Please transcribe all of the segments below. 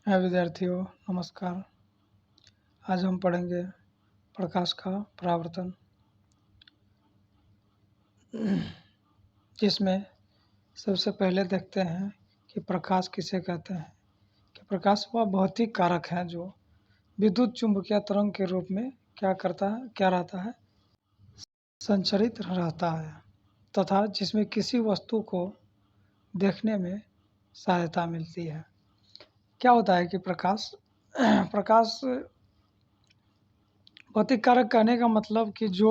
हाय विद्यार्थियों, नमस्कार। आज हम पढ़ेंगे प्रकाश का परावर्तन, जिसमें सबसे पहले देखते हैं कि प्रकाश किसे कहते हैं। कि प्रकाश वह भौतिक कारक है जो विद्युत चुम्बकीय तरंग के रूप में क्या रहता है, संचरित रहता है तथा जिसमें किसी वस्तु को देखने में सहायता मिलती है। क्या होता है कि प्रकाश प्रकाश भौतिक कारक कहने का मतलब कि जो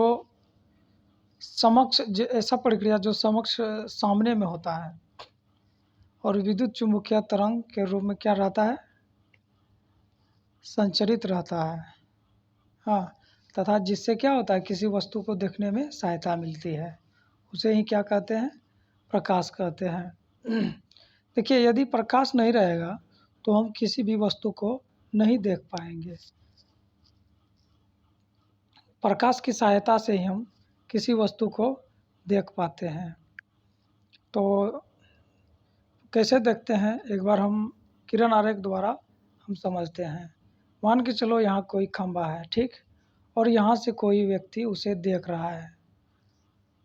ऐसा प्रक्रिया जो सामने में होता है और विद्युत चुम्बकीय तरंग के रूप में क्या रहता है, संचरित रहता है। हाँ, तथा जिससे क्या होता है, किसी वस्तु को देखने में सहायता मिलती है, उसे ही क्या कहते हैं, प्रकाश कहते हैं। देखिए, यदि प्रकाश नहीं रहेगा तो हम किसी भी वस्तु को नहीं देख पाएंगे। प्रकाश की सहायता से ही हम किसी वस्तु को देख पाते हैं। तो कैसे देखते हैं, एक बार हम किरण आरेख द्वारा हम समझते हैं। मान के चलो यहाँ कोई खंभा है, ठीक, और यहाँ से कोई व्यक्ति उसे देख रहा है।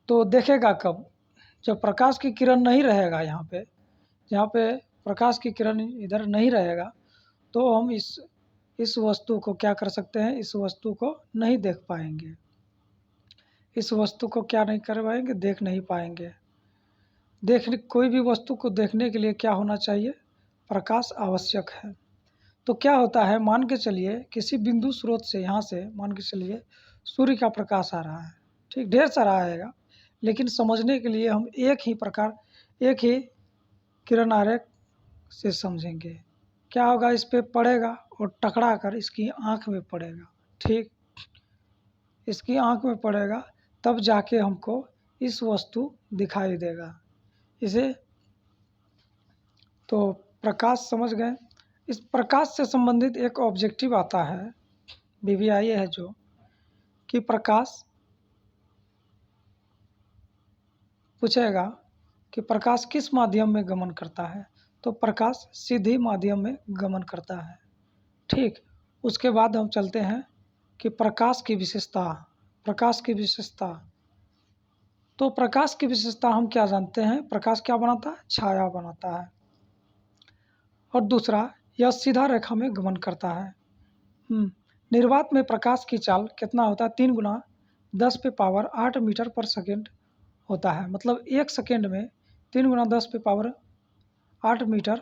तो देखेगा कब, जब प्रकाश की किरण नहीं रहेगा। जहाँ पे प्रकाश की किरण इधर नहीं रहेगा तो हम इस वस्तु को क्या कर सकते हैं, इस वस्तु को नहीं देख पाएंगे। इस वस्तु को क्या नहीं कर पाएंगे, देख नहीं पाएंगे। कोई भी वस्तु को देखने के लिए क्या होना चाहिए, प्रकाश आवश्यक है। तो क्या होता है, मान के चलिए किसी बिंदु स्रोत से, यहाँ से मान के चलिए सूर्य का प्रकाश आ रहा है, ठीक, ढेर सारा आएगा, लेकिन समझने के लिए हम एक ही किरण आरेख से समझेंगे। क्या होगा, इस पे पड़ेगा और टकरा कर इसकी आँख में पड़ेगा, ठीक, इसकी आँख में पड़ेगा, तब जाके हमको इस वस्तु दिखाई देगा। इसे तो प्रकाश समझ गए। इस प्रकाश से संबंधित एक ऑब्जेक्टिव आता है, बीवीआई है, जो कि प्रकाश पूछेगा कि प्रकाश किस माध्यम में गमन करता है। तो प्रकाश सीधी माध्यम में गमन करता है, ठीक। उसके बाद हम चलते हैं कि प्रकाश की विशेषता। तो प्रकाश की विशेषता हम क्या जानते हैं, प्रकाश क्या बनाता है, छाया बनाता है। और दूसरा, यह सीधा रेखा में गमन करता है। निर्वात में प्रकाश की चाल कितना होता है, 3 गुना 10⁸ मीटर पर सेकेंड होता है। मतलब 1 सेकेंड में 3 गुना 10⁸ मीटर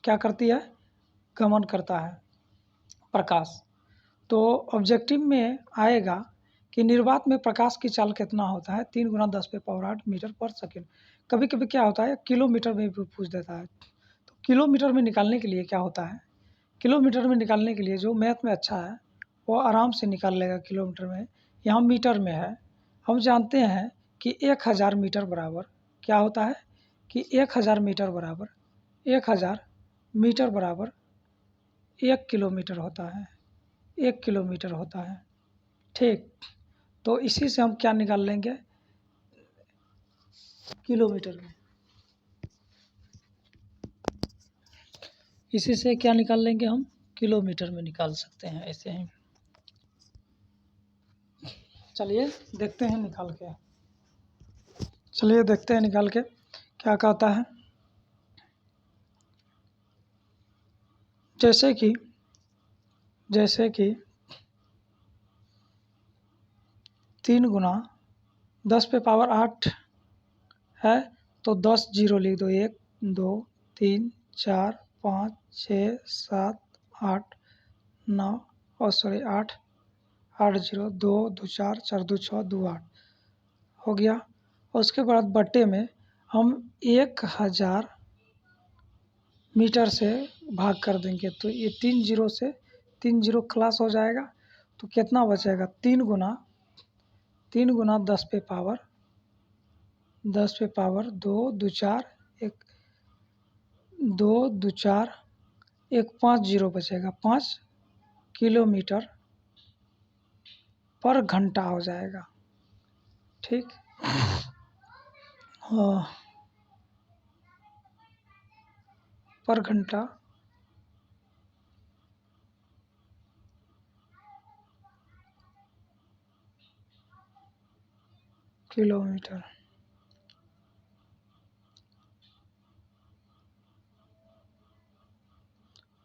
क्या करती है, गमन करता है प्रकाश। तो ऑब्जेक्टिव में आएगा कि निर्वात में प्रकाश की चाल कितना होता है, 3 गुना 10⁸ मीटर पर सेकेंड। कभी कभी क्या होता है, किलोमीटर में भी पूछ देता है। तो किलोमीटर में निकालने के लिए क्या होता है, किलोमीटर में निकालने के लिए जो मैथ में अच्छा है वो आराम से निकाल लेगा किलोमीटर में। यहाँ मीटर में है, हम जानते हैं कि 1000 मीटर बराबर क्या होता है, कि 1000 मीटर बराबर 1000 मीटर बराबर 1 किलोमीटर होता है, 1 किलोमीटर होता है, ठीक। तो इसी से हम क्या निकाल लेंगे, किलोमीटर में, इसी से क्या निकाल लेंगे हम, किलोमीटर में निकाल सकते हैं ऐसे ही। चलिए देखते हैं निकाल के, क्या कहता है। जैसे कि 3 गुना 10⁸ है, तो 10 जीरो लिख दो, 1 2 3 4 5 6 7 8 9 और सॉरी 8 8 जीरो 2 2 4 4 2 6 2 8 हो गया। और उसके बाद बट्टे में हम 1000 मीटर से भाग कर देंगे, तो ये 3 जीरो से 3 जीरो खलास हो जाएगा। तो कितना बचेगा, 3 गुना 10⁻² 2 2 4 1 2 2 4 1 5 जीरो बचेगा, 5 किलोमीटर पर घंटा हो जाएगा, ठीक। पर घंटा किलोमीटर।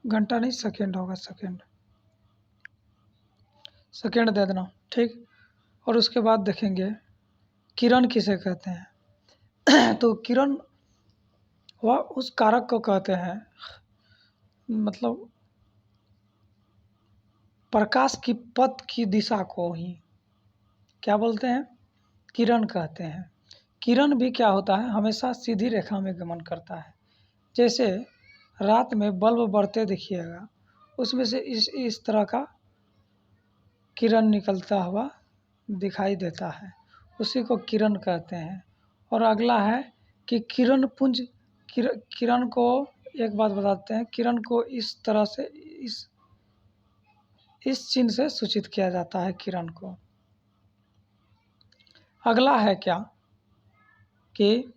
घंटा नहीं, सेकेंड होगा, सेकेंड, सेकेंड दे देना, ठीक। और उसके बाद देखेंगे किरण किसे कहते हैं। तो किरण वह उस कारक को कहते हैं, मतलब प्रकाश की पथ की दिशा को ही क्या बोलते हैं, किरण कहते हैं। किरण भी क्या होता है, हमेशा सीधी रेखा में गमन करता है। जैसे रात में बल्ब बढ़ते देखिएगा, उसमें से इस तरह का किरण निकलता हुआ दिखाई देता है, उसी को किरण कहते हैं। और अगला है कि किरण पुंज, किरण को एक बात बताते हैं, किरण को इस तरह से इस चिन्ह से सूचित किया जाता है किरण को। अगला है क्या कि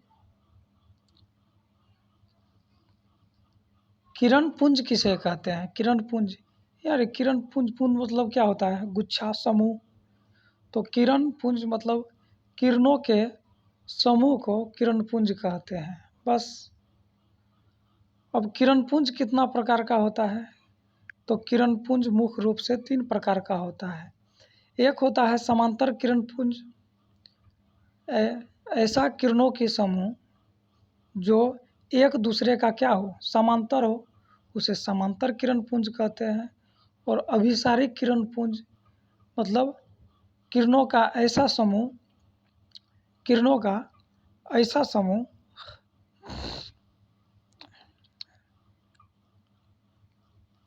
किरण पुंज किसे कहते हैं। किरण पुंज, यार किरण पुंज, पुंज मतलब क्या होता है, गुच्छा, समूह। तो किरण पुंज मतलब किरणों के समूह को किरण पुंज कहते हैं, बस। अब किरण पुंज कितना प्रकार का होता है, तो किरण पुंज मुख्य रूप से 3 प्रकार का होता है। एक होता है समांतर किरण पुंज, ऐसा किरणों के समूह जो एक दूसरे का क्या हो, समांतर हो, उसे समांतर किरण पुंज कहते हैं। और अभिसारी किरण पुंज मतलब किरणों का ऐसा समूह, किरणों का ऐसा समूह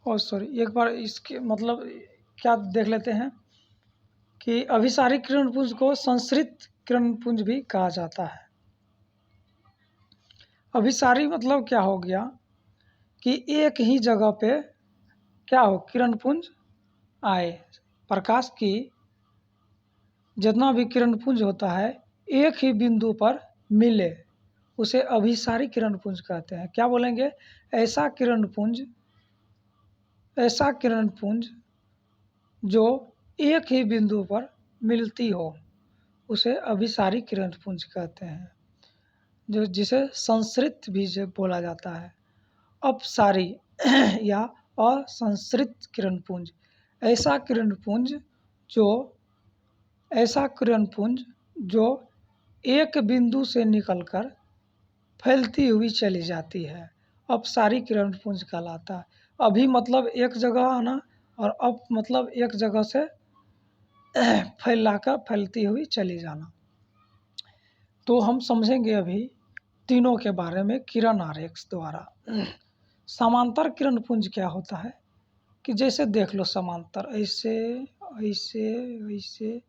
और सॉरी, एक बार इसके मतलब क्या देख लेते हैं कि अभिसारी किरण पुंज को संश्रित किरण पुंज भी कहा जाता है। अभिसारी मतलब क्या हो गया कि एक ही जगह पे क्या हो, किरण पुंज आए, प्रकाश की जितना भी किरण पुंज होता है एक ही बिंदु पर मिले, उसे अभिसारी किरण पुंज कहते हैं। क्या बोलेंगे, ऐसा किरण पुंज, ऐसा किरण पुंज जो एक ही बिंदु पर मिलती हो, उसे अभिसारी किरण पुंज कहते हैं, जो जिसे संश्रित भी बोला जाता है। अपसारी या असंश्रित किरण पुंज, ऐसा किरण पुंज जो, ऐसा किरण पुंज जो एक बिंदु से निकलकर फैलती हुई चली जाती है, अपसारी किरण पुंज कहलाता है। अभी मतलब एक जगह आना और अप मतलब एक जगह से फैलाकर फैलती हुई चली जाना। तो हम समझेंगे अभी तीनों के बारे में किरण आरेख द्वारा। समांतर किरण पुंज क्या होता है कि जैसे देख लो, समांतर ऐसे ऐसे ऐसे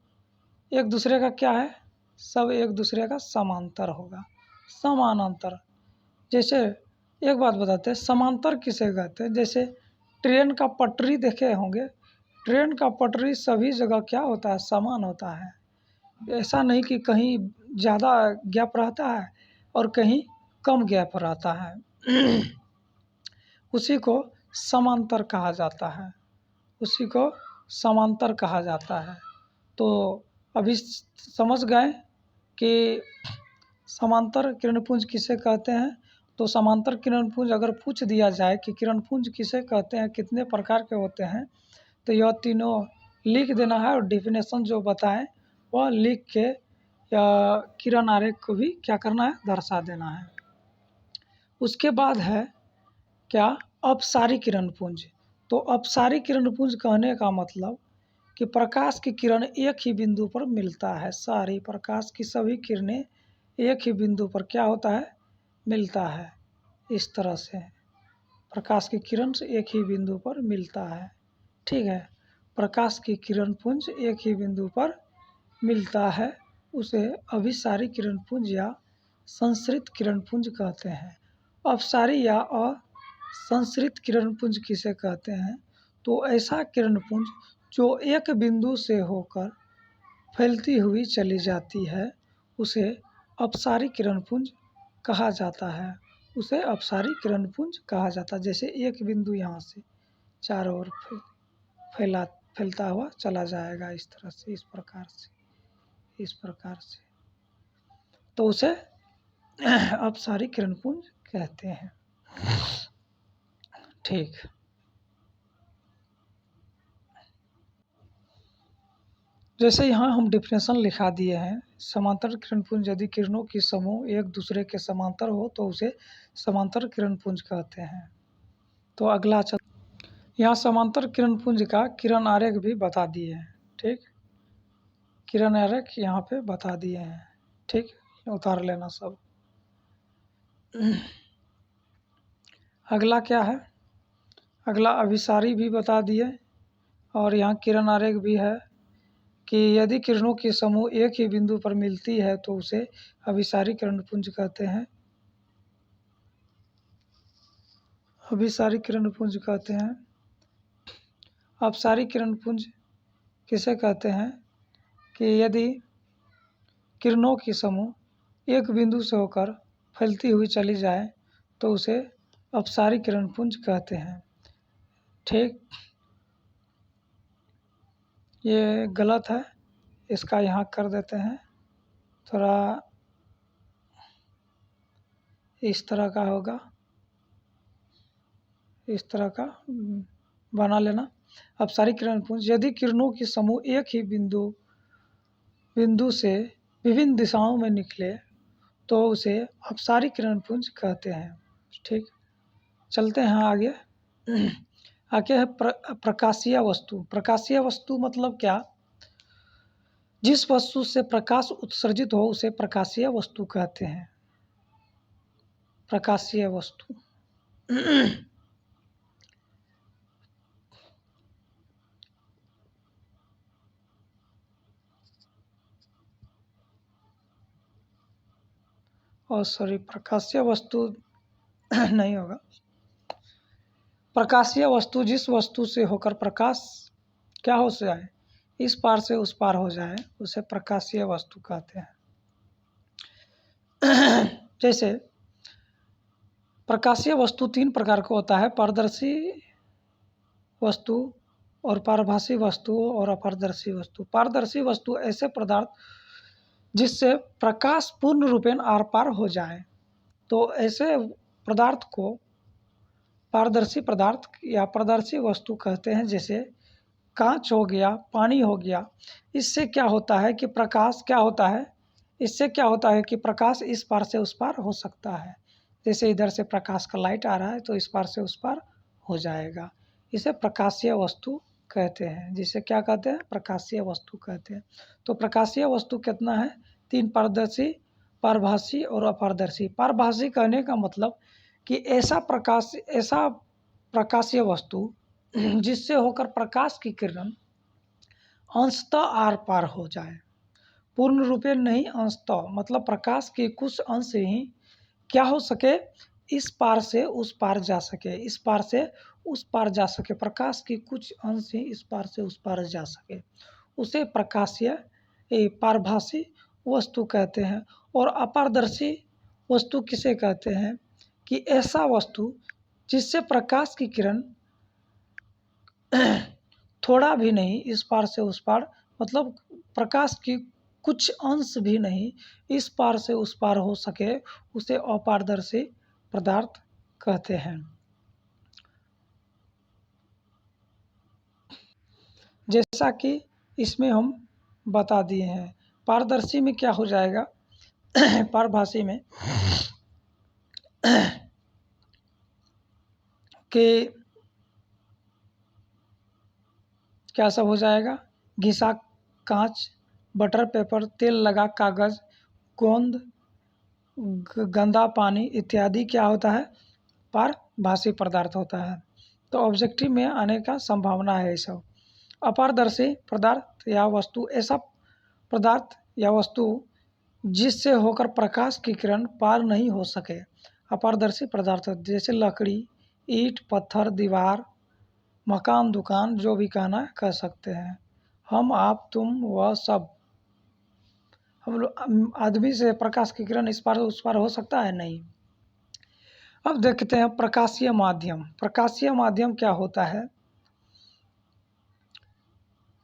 एक दूसरे का क्या है, सब एक दूसरे का समांतर होगा, समानांतर। जैसे एक बात बताते हैं, समांतर किसे कहते हैं, जैसे ट्रेन का पटरी देखे होंगे, ट्रेन का पटरी सभी जगह क्या होता है, समान होता है। ऐसा नहीं कि कहीं ज़्यादा गैप रहता है और कहीं कम गैप रहता है। उसी को समांतर कहा जाता है, उसी को समांतर कहा जाता है। तो अभी समझ गए कि समांतर किरणपुंज किसे कहते हैं। तो समांतर किरणपुंज अगर पूछ दिया जाए कि किरणपुंज किसे कहते हैं, कितने प्रकार के होते हैं, तो यह तीनों लिख देना है और डेफिनेशन जो बताएं वह लिख के या किरण आरेख को भी क्या करना है, दर्शा देना है। उसके बाद है क्या, अपसारी किरणपुंज। तो अपसारी किरणपुंज कहने का मतलब कि प्रकाश की किरण एक ही बिंदु पर मिलता है, सारी प्रकाश की सभी किरणें एक ही बिंदु पर क्या होता है, मिलता है। इस तरह से प्रकाश की किरण से एक ही बिंदु पर मिलता है, ठीक है। प्रकाश की किरण पुंज एक ही बिंदु पर मिलता है, उसे अभिसारी किरण पुंज या संश्रित किरण पुंज कहते हैं। अपसारी या असंश्रित किरण पुंज किसे कहते हैं, तो ऐसा किरण पुंज जो एक बिंदु से होकर फैलती हुई चली जाती है, उसे अपसारी किरण पुंज कहा जाता है, उसे अपसारी किरण पुंज कहा जाता है। जैसे एक बिंदु यहाँ से चारों ओर फैलता हुआ चला जाएगा, इस तरह से, इस प्रकार से, इस प्रकार से। तो उसे अपसारी किरणपुंज कहते हैं। ठीक, जैसे यहाँ हम डिफिनेशन लिखा दिए हैं, समांतर किरणपुंज यदि किरणों की समूह एक दूसरे के समांतर हो तो उसे समांतर किरणपुंज कहते हैं। तो अगला चल, यहाँ समांतर किरणपुंज का किरण आरेख भी बता दिए हैं। ठीक, किरण आरेख यहाँ पे बता दिए हैं। ठीक, उतार लेना सब। अगला क्या है, अगला अभिसारी भी बता दिए और यहाँ किरण आरेख भी है कि यदि किरणों की समूह एक ही बिंदु पर मिलती है तो उसे अभिसारी किरणपुंज कहते हैं। अभिसारी किरणपुंज कहते हैं। अपसारी किरणपुंज किसे कहते हैं कि यदि किरणों की समूह एक बिंदु से होकर फैलती हुई चली जाए तो उसे अपसारी किरणपुंज कहते हैं। ठीक, ये गलत है, इसका यहाँ कर देते हैं, थोड़ा इस तरह का होगा, इस तरह का बना लेना। अपसारी किरणपुंज यदि किरणों की समूह एक ही बिंदु से विभिन्न दिशाओं में निकले तो उसे अपसारी किरणपुंज कहते हैं। ठीक, चलते हैं आगे। आगे है प्रकाशीय वस्तु। प्रकाशीय वस्तु मतलब क्या, जिस वस्तु से प्रकाश उत्सर्जित हो उसे प्रकाशीय वस्तु कहते हैं। प्रकाशीय वस्तु और सॉरी, प्रकाशीय वस्तु नहीं होगा। प्रकाशीय वस्तु जिस वस्तु से होकर प्रकाश क्या हो जाए, इस पार से उस पार हो जाए, उसे प्रकाशीय वस्तु कहते हैं। जैसे प्रकाशीय वस्तु तीन प्रकार का होता है, पारदर्शी वस्तु और पारभासी वस्तु और अपारदर्शी वस्तु। पारदर्शी वस्तु ऐसे पदार्थ जिससे प्रकाश पूर्ण रूपेण आर पार हो जाए, तो ऐसे पदार्थ को पारदर्शी पदार्थ या पारदर्शी वस्तु कहते हैं। जैसे कांच हो गया, पानी हो गया। इससे क्या होता है कि प्रकाश क्या होता है, इससे क्या होता है कि प्रकाश इस पार से उस पार हो सकता है। जैसे इधर से प्रकाश का लाइट आ रहा है तो इस पार से उस पार हो जाएगा। इसे प्रकाशीय वस्तु कहते हैं। जिसे क्या कहते हैं, प्रकाशीय वस्तु कहते हैं। तो प्रकाशीय वस्तु कितना है, तीन, पारदर्शी, पारभासी और अपारदर्शी। पारभासी कहने का मतलब कि ऐसा प्रकाशीय वस्तु जिससे होकर प्रकाश की किरण अंशतः आर पार हो जाए, पूर्ण रूपेण नहीं, अंशतः, मतलब प्रकाश के कुछ अंश ही क्या हो सके, इस पार से उस पार जा सके, इस पार से उस पार जा सके, प्रकाश की कुछ अंश ही इस पार से उस पार जा सके, उसे प्रकाशीय पारभासी वस्तु कहते हैं। और अपारदर्शी वस्तु किसे कहते हैं कि ऐसा वस्तु जिससे प्रकाश की किरण थोड़ा भी नहीं इस पार से उस पार, मतलब प्रकाश की कुछ अंश भी नहीं इस पार से उस पार हो सके, उसे अपारदर्शी पदार्थ कहते हैं। जैसा कि इसमें हम बता दिए हैं, पारदर्शी में क्या हो जाएगा पारभासी में कि क्या सब हो जाएगा, घिसा कांच, बटर पेपर, तेल लगा कागज, गोंद, गंदा पानी इत्यादि क्या होता है, पारभासी पदार्थ होता है। तो ऑब्जेक्टिव में आने का संभावना है ये सब। अपारदर्शी पदार्थ या वस्तु ऐसा पदार्थ या वस्तु जिससे होकर प्रकाश की किरण पार नहीं हो सके। अपारदर्शी पदार्थ जैसे लकड़ी, ईंट, पत्थर, दीवार, मकान, दुकान, जो भी कहना कह सकते हैं। हम, आप, तुम, वह सब, हम लोग आदमी से प्रकाश की किरण इस पार उस पार हो सकता है, नहीं। अब देखते हैं प्रकाशीय माध्यम। प्रकाशीय माध्यम क्या होता है,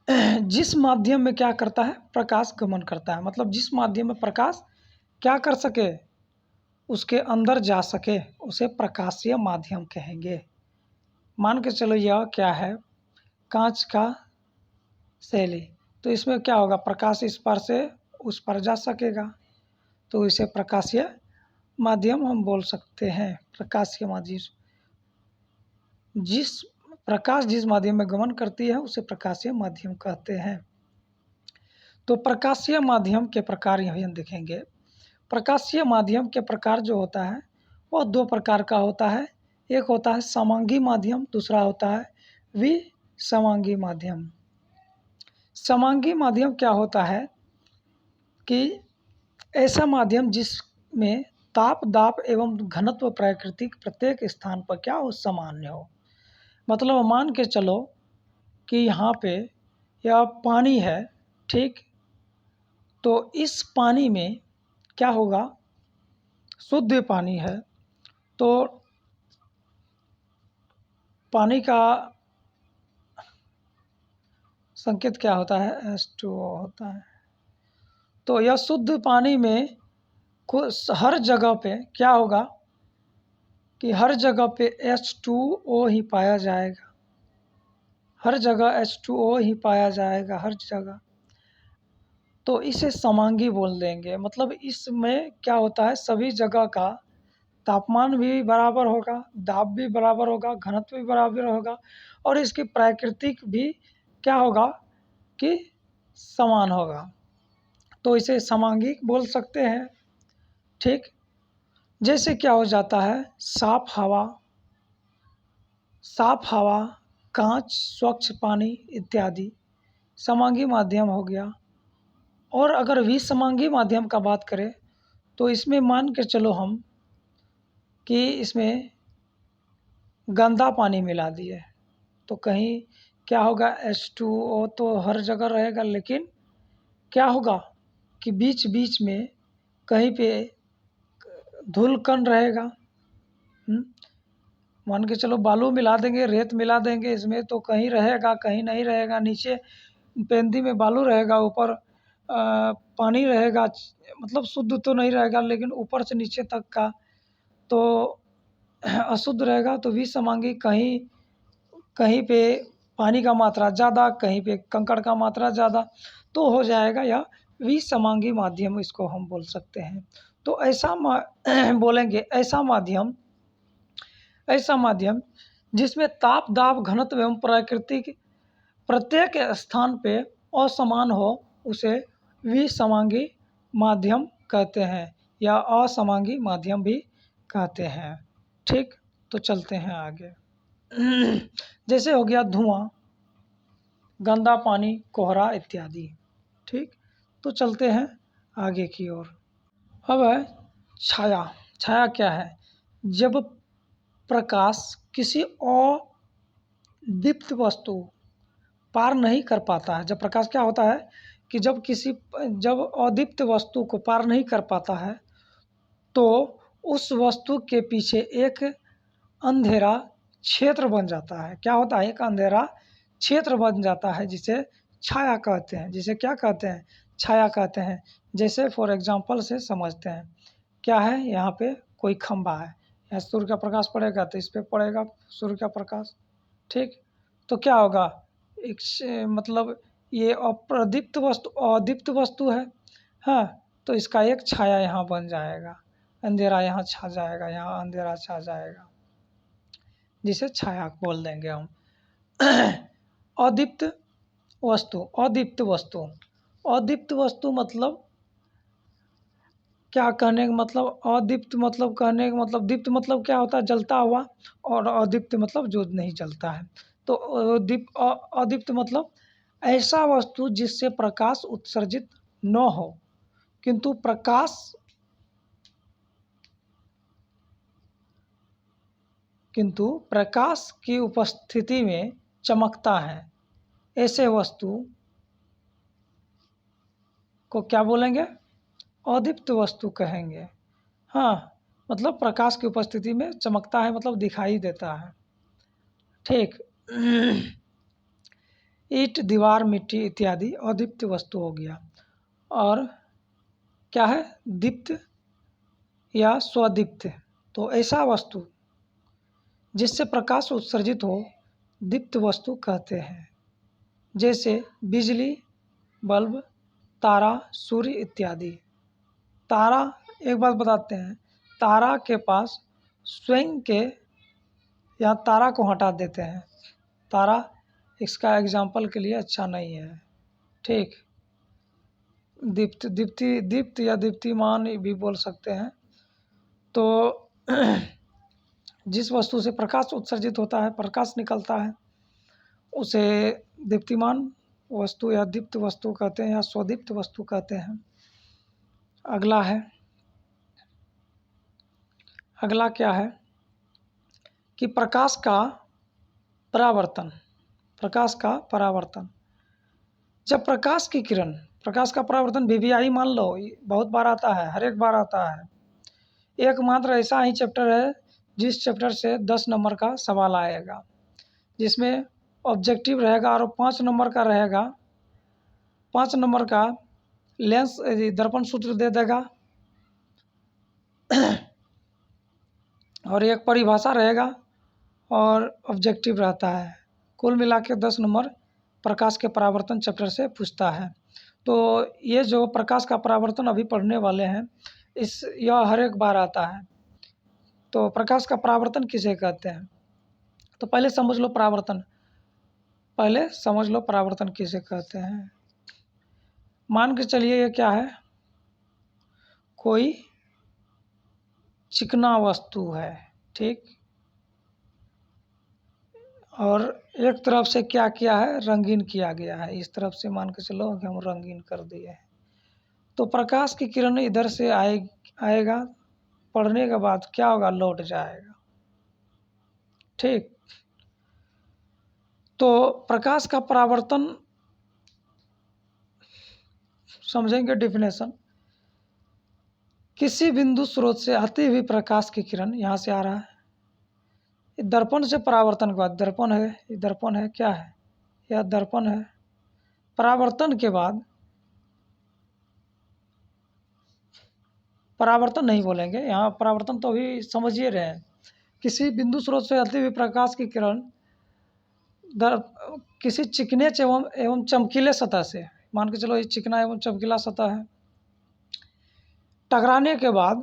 जिस माध्यम में क्या करता है, प्रकाश गमन करता है, मतलब जिस माध्यम में प्रकाश क्या कर सके, उसके अंदर जा सके, उसे प्रकाशीय माध्यम कहेंगे। मान के चलो यह क्या है, कांच का शैली, तो इसमें क्या होगा, प्रकाश इस पार से उस पार जा सकेगा, तो इसे प्रकाशीय माध्यम हम बोल सकते हैं। प्रकाशीय माध्यम, जिस प्रकाश जिस माध्यम में गमन करती है उसे प्रकाशीय माध्यम कहते हैं। तो प्रकाशीय माध्यम के प्रकार यही हम देखेंगे। प्रकाशीय माध्यम के प्रकार जो होता है वह दो प्रकार का होता है। एक होता है समांगी माध्यम, दूसरा होता है विसमांगी माध्यम। समांगी माध्यम क्या होता है कि ऐसा माध्यम जिसमें ताप, दाब एवं घनत्व प्राकृतिक प्रत्येक स्थान पर क्या हो, सामान्य हो। मतलब मान के चलो कि यहाँ पे यह पानी है, ठीक, तो इस पानी में क्या होगा, शुद्ध पानी है, तो पानी का संकेत क्या होता है, H2O होता है। तो यह शुद्ध पानी में हर जगह पे क्या होगा कि हर जगह पे H2O ही पाया जाएगा, हर जगह H2O ही पाया जाएगा, हर जगह। तो इसे समांगी बोल देंगे। मतलब इसमें क्या होता है, सभी जगह का तापमान भी बराबर होगा, दाब भी बराबर होगा, घनत्व भी बराबर होगा, और इसकी प्राकृतिक भी क्या होगा कि समान होगा, तो इसे समांगी बोल सकते हैं। ठीक, जैसे क्या हो जाता है, साफ हवा, कांच, स्वच्छ पानी इत्यादि समांगी माध्यम हो गया। और अगर विसमांगी माध्यम का बात करें तो इसमें मान के चलो हम कि इसमें गंदा पानी मिला दिए, तो कहीं क्या होगा, H2O तो हर जगह रहेगा, लेकिन क्या होगा कि बीच बीच में कहीं पे धूल कण रहेगा। मान के चलो बालू मिला देंगे, रेत मिला देंगे इसमें, तो कहीं रहेगा कहीं नहीं रहेगा। नीचे पेंदी में बालू रहेगा, ऊपर पानी रहेगा, मतलब शुद्ध तो नहीं रहेगा, लेकिन ऊपर से नीचे तक का तो अशुद्ध रहेगा। तो विसमांगी कहीं कहीं पे पानी का मात्रा ज़्यादा, कहीं पे कंकड़ का मात्रा ज़्यादा, तो हो जाएगा यह विसमांगी माध्यम, इसको हम बोल सकते हैं। तो ऐसा बोलेंगे ऐसा माध्यम जिसमें ताप, दाब, घनत्व एवं प्राकृतिक प्रत्येक स्थान पे असमान हो, उसे विसमांगी माध्यम कहते हैं, या असमांगी माध्यम भी कहते हैं। ठीक, तो चलते हैं आगे। जैसे हो गया धुआं, गंदा पानी, कोहरा इत्यादि। ठीक, तो चलते हैं आगे की ओर। अब है छाया। छाया क्या है, जब प्रकाश किसी अदीप्त वस्तु पार नहीं कर पाता है, जब प्रकाश क्या होता है कि जब अदीप्त वस्तु को पार नहीं कर पाता है, तो उस वस्तु के पीछे एक अंधेरा क्षेत्र बन जाता है। क्या होता है, एक अंधेरा क्षेत्र बन जाता है, जिसे छाया कहते हैं। जिसे क्या कहते हैं, छाया कहते हैं। जैसे फॉर एग्जांपल से समझते हैं, क्या है, यहाँ पे कोई खंभा है, यहाँ सूर्य का प्रकाश पड़ेगा तो इस पे पड़ेगा सूर्य का प्रकाश। ठीक, तो क्या होगा, एक मतलब ये अदीप्त वस्तु है, हाँ, तो इसका एक छाया यहाँ बन जाएगा, अंधेरा यहाँ छा जाएगा, यहाँ अंधेरा छा जाएगा, जिसे छाया बोल देंगे हम। अदीप्त वस्तु मतलब क्या कहने का मतलब, अदीप्त मतलब कहने का मतलब, दीप्त मतलब क्या होता है, जलता हुआ, और अदीप्त मतलब जो नहीं जलता है। तो अदीप्त मतलब ऐसा वस्तु जिससे प्रकाश उत्सर्जित न हो, किंतु प्रकाश की उपस्थिति में चमकता है, ऐसे वस्तु को क्या बोलेंगे, अदीप्त वस्तु कहेंगे। हाँ, मतलब प्रकाश की उपस्थिति में चमकता है, मतलब दिखाई देता है। ठीक, ईंट, दीवार, मिट्टी इत्यादि अदीप्त वस्तु हो गया। और क्या है, दीप्त या स्वदीप्त। तो ऐसा वस्तु जिससे प्रकाश उत्सर्जित हो दीप्त वस्तु कहते हैं, जैसे बिजली, बल्ब, तारा, सूर्य इत्यादि। तारा, एक बात बताते हैं, तारा के पास स्वयं के, या तारा को हटा देते हैं, तारा इसका एग्जाम्पल के लिए अच्छा नहीं है। ठीक, दीप्त या दीप्तिमान भी बोल सकते हैं। तो जिस वस्तु से प्रकाश उत्सर्जित होता है, प्रकाश निकलता है, उसे दीप्तिमान वस्तु या दीप्त वस्तु कहते हैं, या स्वदीप्त वस्तु कहते हैं। अगला क्या है कि प्रकाश का परावर्तन। जब प्रकाश का परावर्तन वीवीआई मान लो, बहुत बार आता है, हर एक बार आता है। एकमात्र ऐसा ही चैप्टर है जिस चैप्टर से 10 नंबर का सवाल आएगा, जिसमें ऑब्जेक्टिव रहेगा और 5 नंबर का रहेगा। 5 नंबर का लेंस दर्पण सूत्र दे देगा और एक परिभाषा रहेगा और ऑब्जेक्टिव रहता है। कुल मिला के 10 नंबर प्रकाश के परावर्तन चैप्टर से पूछता है। तो ये जो प्रकाश का परावर्तन अभी पढ़ने वाले हैं, यह हर एक बार आता है। तो प्रकाश का परावर्तन किसे कहते हैं, तो पहले समझ लो परावर्तन किसे कहते हैं। मान के चलिए ये क्या है, कोई चिकना वस्तु है, ठीक, और एक तरफ से क्या किया है, रंगीन किया गया है। इस तरफ से मान के चलो कि हम रंगीन कर दिए हैं। तो प्रकाश की किरण इधर से आएगा, पढ़ने के बाद क्या होगा, लौट जाएगा। ठीक, तो प्रकाश का परावर्तन समझेंगे डेफिनेशन। किसी बिंदु स्रोत से आती हुई प्रकाश की किरण, यहाँ से आ रहा है, दर्पण से परावर्तन के बाद, दर्पण है, क्या है, यह दर्पण है। परावर्तन के बाद, परावर्तन नहीं बोलेंगे यहाँ, परावर्तन तो अभी समझिए रहे हैं। किसी बिंदु स्रोत से आती हुई प्रकाश की किरण किसी चिकने एवं चमकीले सतह से, मान के चलो ये चिकना एवं चमकीला सतह है, टकराने के बाद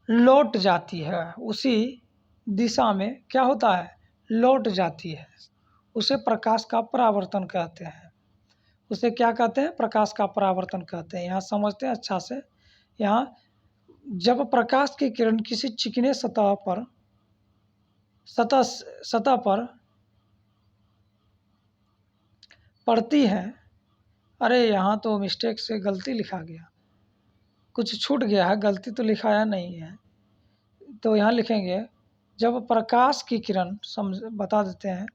लौट जाती है। उसी दिशा में क्या होता है, लौट जाती है। उसे प्रकाश का परावर्तन कहते हैं। उसे क्या कहते हैं, प्रकाश का परावर्तन कहते हैं। यहाँ समझते हैं अच्छा से। यहाँ जब प्रकाश की किरण किसी चिकने सतह पर पड़ती है, अरे यहाँ तो मिस्टेक से गलती लिखा गया, कुछ छूट गया है, गलती तो लिखाया नहीं है। तो यहाँ लिखेंगे जब प्रकाश की किरण, बता देते हैं,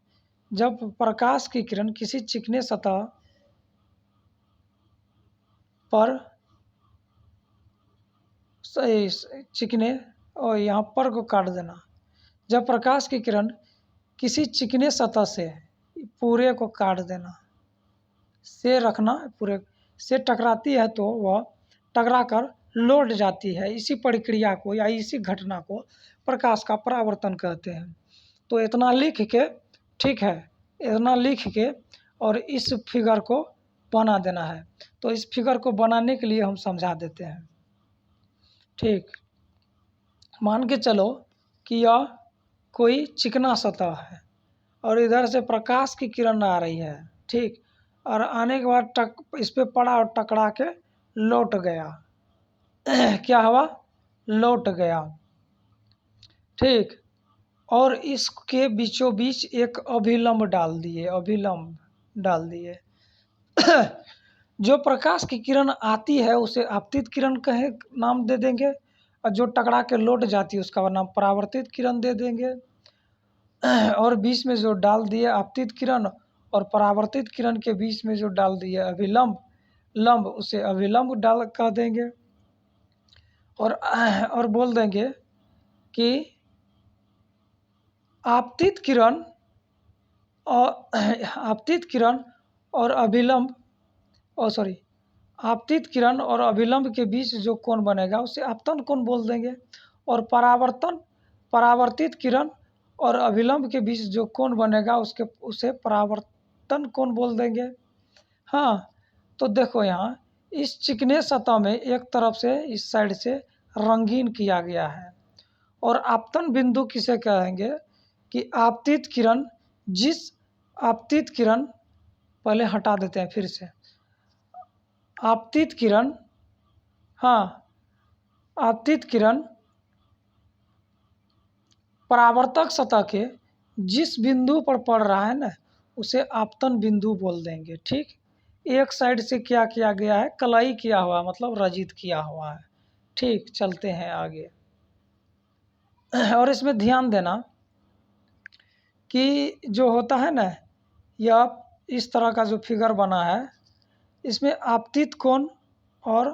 जब प्रकाश की किरण किसी चिकने सतह पर चिकने, और यहाँ पर को काट देना, जब प्रकाश की किरण किसी चिकने सतह से, पूरे को काट देना, से रखना, पूरे से टकराती है तो वह टकराकर लौट जाती है। इसी प्रक्रिया को या इसी घटना को प्रकाश का परावर्तन कहते हैं। तो इतना लिख के, ठीक है, इतना लिख के और इस फिगर को बना देना है। तो इस फिगर को बनाने के लिए हम समझा देते हैं। ठीक, मान के चलो कि यह कोई चिकना सतह है और इधर से प्रकाश की किरण आ रही है, ठीक, और आने के बाद इस पे पड़ा और टकरा के लौट गया क्या हुआ, लौट गया, ठीक, और इसके बीचों बीच एक अभिलंब डाल दिए जो प्रकाश की किरण आती है उसे आपतित किरण कहे नाम दे देंगे, और जो टकरा के लौट जाती है उसका नाम परावर्तित किरण दे देंगे। और बीच में जो डाल दिए आपतित किरण और परावर्तित किरण के बीच में जो डाल दिए लंब, उसे अभिलंब डाल कह देंगे। और बोल देंगे कि आपतित किरण और आपतित किरण और अभिलंब के बीच जो कोण बनेगा उसे आपतन कोण बोल देंगे। और परावर्तित किरण और अभिलंब के बीच जो कोण बनेगा उसे परावर्तन कोण बोल देंगे। हाँ, तो देखो यहाँ इस चिकने सतह में एक तरफ से इस साइड से रंगीन किया गया है। और आपतन बिंदु किसे कहेंगे कि आपतित किरण आपतित किरण पहले हटा देते हैं फिर से। आपतित किरण, हाँ, आपतित किरण परावर्तक सतह के जिस बिंदु पर पड़ रहा है ना उसे आपतन बिंदु बोल देंगे। ठीक, एक साइड से क्या किया गया है, कलाई किया हुआ, मतलब रजित किया हुआ है। ठीक, चलते हैं आगे। और इसमें ध्यान देना कि जो होता है ना, यह इस तरह का जो फिगर बना है इसमें आपतित कोण और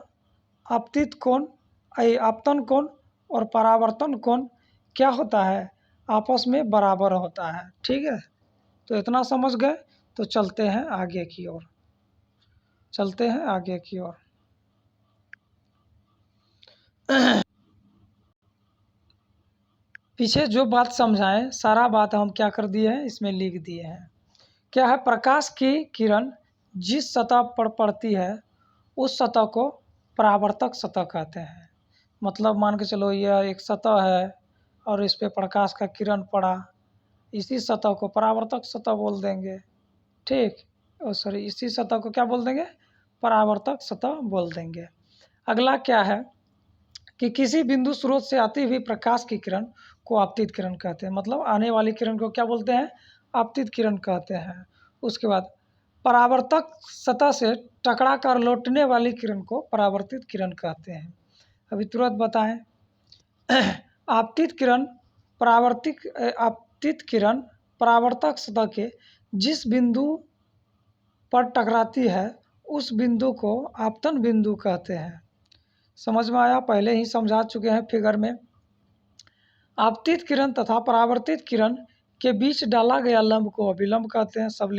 आपतन कोण और परावर्तन कोण क्या होता है, आपस में बराबर होता है। ठीक है, तो इतना समझ गए, तो चलते हैं आगे की ओर। पीछे जो बात समझाएं सारा बात हम क्या कर दिए हैं, इसमें लिख दिए हैं। क्या है, प्रकाश की किरण जिस सतह पर पड़ती है उस सतह को परावर्तक सतह कहते हैं। मतलब मान के चलो यह एक सतह है और इस पे प्रकाश का किरण पड़ा, इसी सतह को परावर्तक सतह बोल देंगे। ठीक, सॉरी, इसी सतह को क्या बोल देंगे, परावर्तक सतह बोल देंगे। अगला क्या है कि किसी बिंदु स्रोत से आती हुई प्रकाश की किरण को आपतित किरण कहते हैं। मतलब आने वाली किरण को क्या बोलते हैं, आपतित किरण कहते हैं। उसके बाद परावर्तक सतह से टकरा कर लौटने वाली किरण को परावर्तित किरण कहते हैं। अभी तुरंत बताएं। आपतित किरण परावर्तक सतह के जिस बिंदु पर टकराती है उस बिंदु को आपतन बिंदु कहते हैं। समझ में आया, पहले ही समझा चुके हैं फिगर में। आपतित किरण तथा परावर्तित किरण के बीच डाला गया लंब को अभिलंब कहते हैं। सब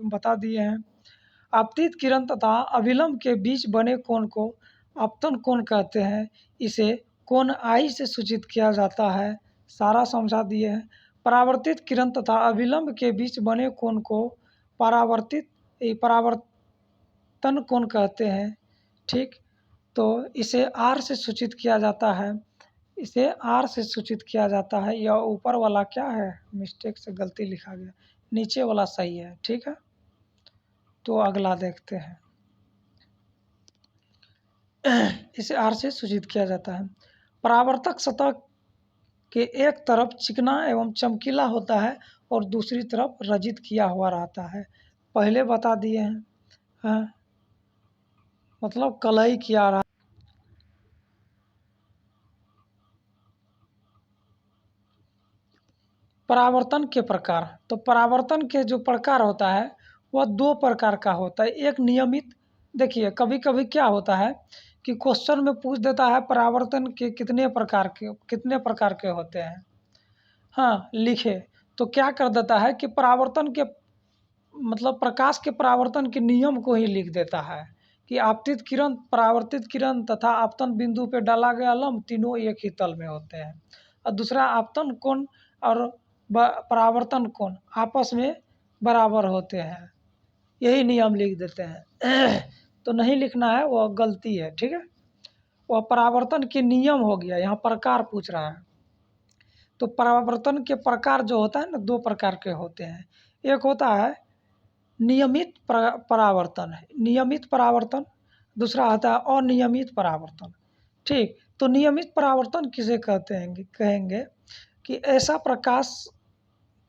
बता दिए हैं। आपतित किरण तथा अभिलंब के बीच बने कोण को आपतन कोण कहते हैं। इसे कोण आई से सूचित किया जाता है। सारा समझा दिए हैं। परावर्तित किरण तथा अभिलंब के बीच बने कोण को परावर्तन कोण कहते हैं। ठीक, तो इसे आर से सूचित किया जाता है। यह ऊपर वाला क्या है, मिस्टेक से गलती लिखा गया, नीचे वाला सही है। ठीक है, तो अगला देखते हैं। इसे आर से सूचित किया जाता है। परावर्तक सतह के एक तरफ चिकना एवं चमकीला होता है और दूसरी तरफ रजित किया हुआ रहता है। पहले बता दिए हैं। हाँ, मतलब कलई किया रहा। परावर्तन के प्रकार, तो परावर्तन के जो प्रकार होता है वह दो प्रकार का होता है। एक नियमित, देखिए कभी कभी क्या होता है कि क्वेश्चन में पूछ देता है परावर्तन के कितने प्रकार के होते हैं। हाँ, लिखे तो क्या कर देता है कि परावर्तन के मतलब प्रकाश के परावर्तन के नियम को ही लिख देता है कि आपतित किरण, परावर्तित किरण तथा आपतन बिंदु पे डाला गया लंब तीनों एक ही तल में होते हैं। और दूसरा, आपतन कोण और परावर्तन कोण आपस में बराबर होते हैं। यही नियम लिख देते हैं। तो नहीं लिखना है, वह गलती है। ठीक है, वह परावर्तन के नियम हो गया, यहाँ प्रकार पूछ रहा है। तो परावर्तन के प्रकार जो होता है ना, दो प्रकार के होते हैं। एक होता है नियमित परावर्तन, दूसरा आता है अनियमित परावर्तन। ठीक, तो नियमित परावर्तन किसे कहेंगे कि ऐसा प्रकाश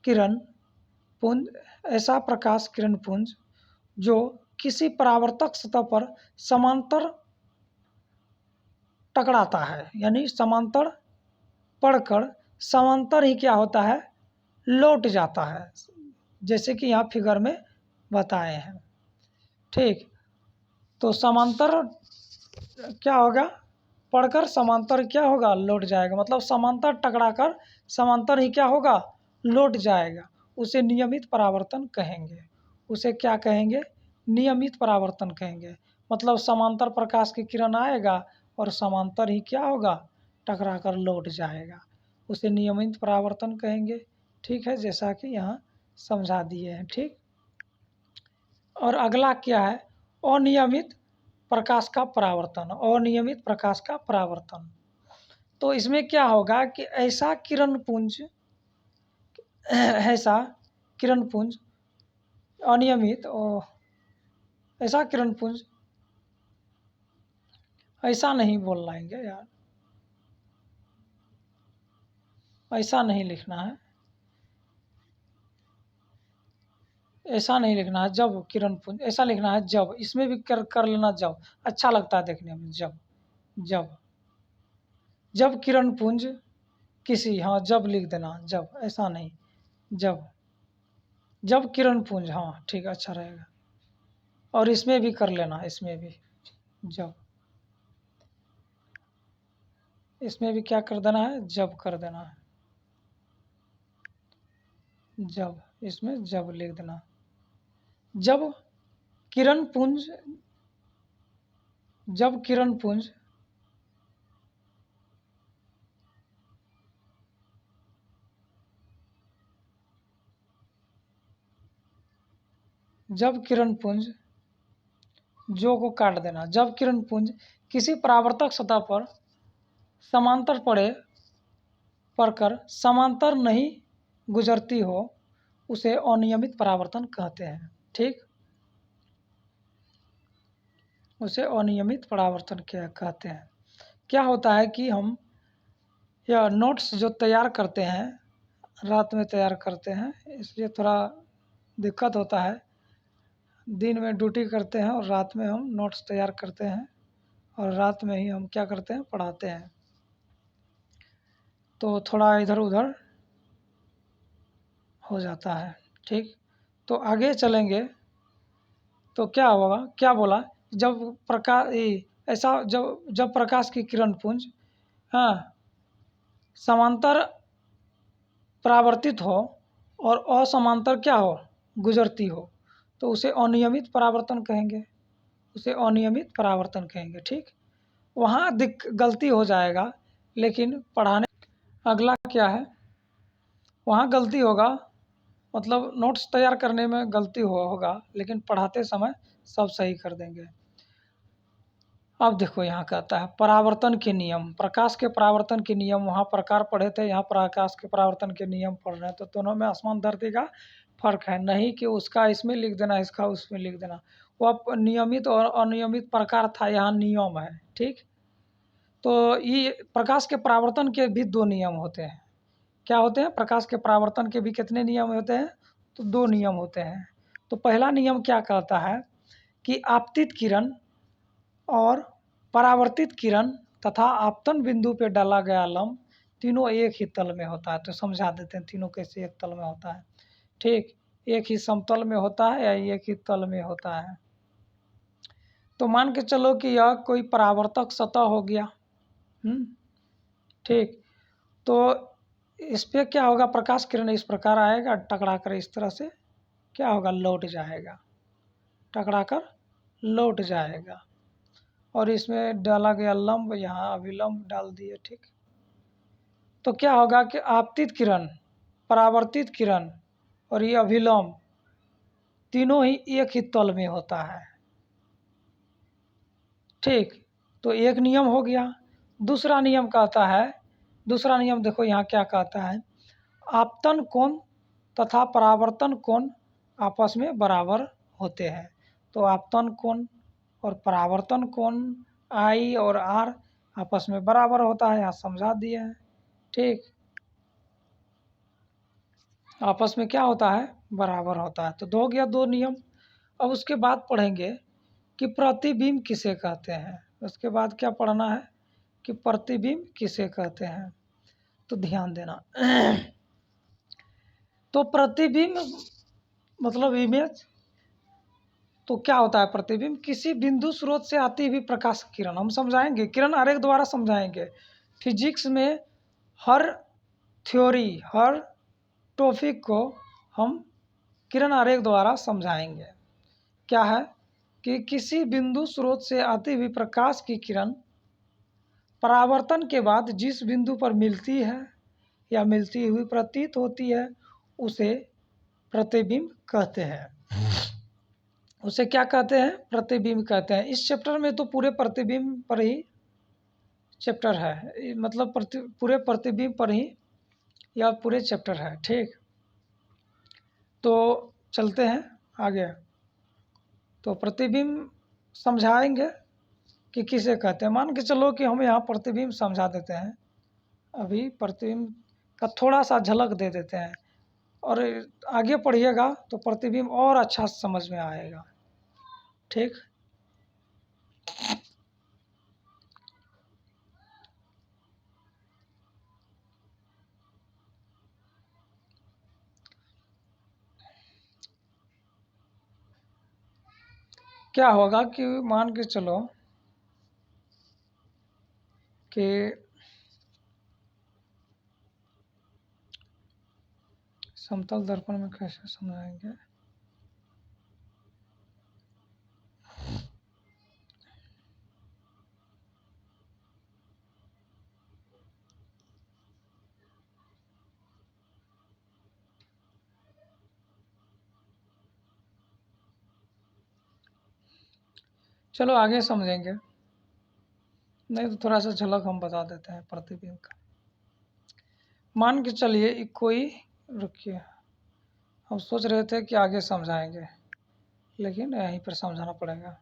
किरण पुंज जो किसी परावर्तक सतह पर समांतर टकराता है, यानी समांतर पड़कर समांतर ही क्या होता है, लौट जाता है, जैसे कि यहाँ फिगर में बताए हैं। ठीक, तो समांतर क्या होगा, पढ़कर समांतर क्या होगा, लौट जाएगा। मतलब समांतर टकराकर समांतर ही क्या होगा, लौट जाएगा। उसे नियमित परावर्तन कहेंगे। उसे क्या कहेंगे, नियमित परावर्तन कहेंगे। मतलब समांतर प्रकाश की किरण आएगा और समांतर ही क्या होगा, टकरा कर लौट जाएगा, उसे नियमित परावर्तन कहेंगे। ठीक है, जैसा कि यहाँ समझा दिए हैं। ठीक, और अगला क्या है, अनियमित प्रकाश का परावर्तन। अनियमित प्रकाश का परावर्तन, तो इसमें क्या होगा कि ऐसा किरण पुंज अनियमित ऐसा किरण पुंज, ऐसा नहीं बोल लाएंगे यार, ऐसा नहीं लिखना है, ऐसा नहीं लिखना है जब किरण पुंज, ऐसा लिखना है जब। इसमें भी कर लेना जब, अच्छा लगता है देखने में। जब जब जब किरण पुंज किसी, हाँ जब लिख देना, जब, ऐसा नहीं, जब जब किरण पुंज, हाँ ठीक, अच्छा रहेगा। और इसमें भी कर लेना, इसमें भी जब, इसमें भी क्या कर देना है, जब कर देना है, जब, इसमें जब लिख देना। जब किरण पुंज, जब किरण पुंज जब किरण पुंज, जो को काट देना, जब किरण पुंज किसी परावर्तक सतह पर समांतर पड़कर समांतर नहीं गुजरती हो, उसे अनियमित परावर्तन कहते हैं। ठीक, उसे अनियमित परावर्तन क्या कहते हैं। क्या होता है कि हम यह नोट्स जो तैयार करते हैं, रात में तैयार करते हैं, इसलिए थोड़ा दिक्कत होता है। दिन में ड्यूटी करते हैं और रात में हम नोट्स तैयार करते हैं, और रात में ही हम क्या करते हैं, पढ़ाते हैं, तो थोड़ा इधर उधर हो जाता है। ठीक, तो आगे चलेंगे तो क्या होगा, क्या बोला, जब प्रकाश ऐसा, जब प्रकाश की किरण पुंज, हाँ, समांतर परावर्तित हो और असमांतर क्या हो, गुजरती हो, तो उसे अनियमित परावर्तन कहेंगे, उसे अनियमित परावर्तन कहेंगे। ठीक, वहाँ गलती हो जाएगा, लेकिन पढ़ाने, अगला क्या है, वहाँ गलती होगा, मतलब नोट्स तैयार करने में गलती होगा, लेकिन पढ़ाते समय सब सही कर देंगे। अब देखो यहाँ कहता है परावर्तन के नियम, प्रकाश के परावर्तन के नियम, वहाँ प्रकार पढ़े थे, यहाँ प्रकाश के परावर्तन के नियम पढ़ रहे हैं, तो दोनों में आसमान धरती का फर्क है। नहीं कि उसका इसमें लिख देना, इसका उसमें लिख देना, वो नियमित और अनियमित प्रकार था, यहाँ नियम है। ठीक, तो ये प्रकाश के परावर्तन के भी दो नियम होते हैं। क्या होते हैं, प्रकाश के परावर्तन के भी कितने नियम होते हैं, तो दो नियम होते हैं। तो पहला नियम क्या कहता है कि आपतित किरण और परावर्तित किरण तथा आपतन बिंदु पे डाला गया लंब तीनों एक ही तल में होता है। तो समझा देते हैं तीनों कैसे एक तल में होता है। ठीक, एक ही समतल में होता है या एक ही तल में होता है। तो मान के चलो कि यह कोई परावर्तक सतह हो गया। ठीक, तो इस पे क्या होगा, प्रकाश किरण इस प्रकार आएगा, टकरा कर इस तरह से क्या होगा, लौट जाएगा, टकरा कर लौट जाएगा, और इसमें डाला गया लंब, यहाँ अभिलंब डाल दिए। ठीक, तो क्या होगा कि आपतित किरण, परावर्तित किरण और ये अभिलंब तीनों ही एक ही तल में होता है। ठीक, तो एक नियम हो गया। दूसरा नियम कहता है, दूसरा नियम देखो यहाँ क्या कहता है, आपतन कोण तथा परावर्तन कोण आपस में बराबर होते हैं। तो आपतन कोण और परावर्तन कोण आई और आर आपस में बराबर होता है, यहाँ समझा दिए हैं। ठीक, आपस में क्या होता है, बराबर होता है। तो दो हो गया दो नियम। अब उसके बाद पढ़ेंगे कि प्रतिबिंब किसे कहते हैं। उसके बाद क्या पढ़ना है कि प्रतिबिंब किसे कहते हैं, तो ध्यान देना। तो प्रतिबिंब मतलब इमेज, तो क्या होता है प्रतिबिंब, किसी बिंदु स्रोत से आती हुई प्रकाश किरण, हम समझाएंगे, किरण आरेख द्वारा समझाएंगे। फिजिक्स में हर थ्योरी, हर टॉपिक को हम किरण आरेख द्वारा समझाएंगे। क्या है कि किसी बिंदु स्रोत से आती हुई प्रकाश की किरण परावर्तन के बाद जिस बिंदु पर मिलती है या मिलती हुई प्रतीत होती है उसे प्रतिबिंब कहते हैं। उसे क्या कहते हैं? प्रतिबिंब कहते हैं। इस चैप्टर में तो पूरे प्रतिबिंब पर ही चैप्टर है, मतलब पूरे प्रतिबिंब पर ही यह पूरे चैप्टर है। ठीक, तो चलते हैं आगे। तो प्रतिबिंब समझाएंगे कि किसे कहते हैं। मान के चलो कि हम यहाँ प्रतिबिंब समझा देते हैं। अभी प्रतिबिंब का थोड़ा सा झलक दे देते हैं और आगे पढ़िएगा तो प्रतिबिंब और अच्छा समझ में आएगा। ठीक, क्या होगा कि मान के चलो कि समतल दर्पण में कैसे समझाएंगे। चलो आगे समझेंगे, नहीं तो थोड़ा सा झलक हम बता देते हैं प्रतिबिंब का। मान के चलिए कोई, रुकिए, हम सोच रहे थे कि आगे समझाएंगे लेकिन यहीं पर समझाना पड़ेगा।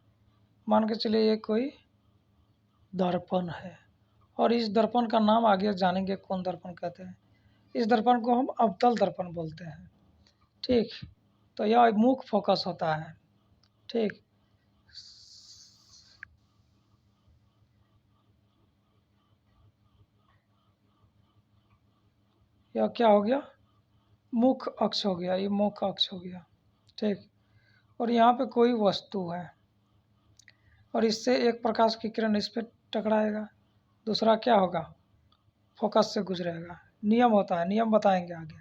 मान के चलिए ये कोई दर्पण है और इस दर्पण का नाम आगे जानेंगे कौन दर्पण कहते हैं। इस दर्पण को हम अवतल दर्पण बोलते हैं। ठीक, तो यह मुख फोकस होता है। ठीक, यह क्या हो गया? मुख अक्ष हो गया, ये मुख अक्ष हो गया। ठीक, और यहाँ पे कोई वस्तु है और इससे एक प्रकाश की किरण इस पर टकराएगा, दूसरा क्या होगा? फोकस से गुजरेगा। नियम होता है, नियम बताएंगे आगे।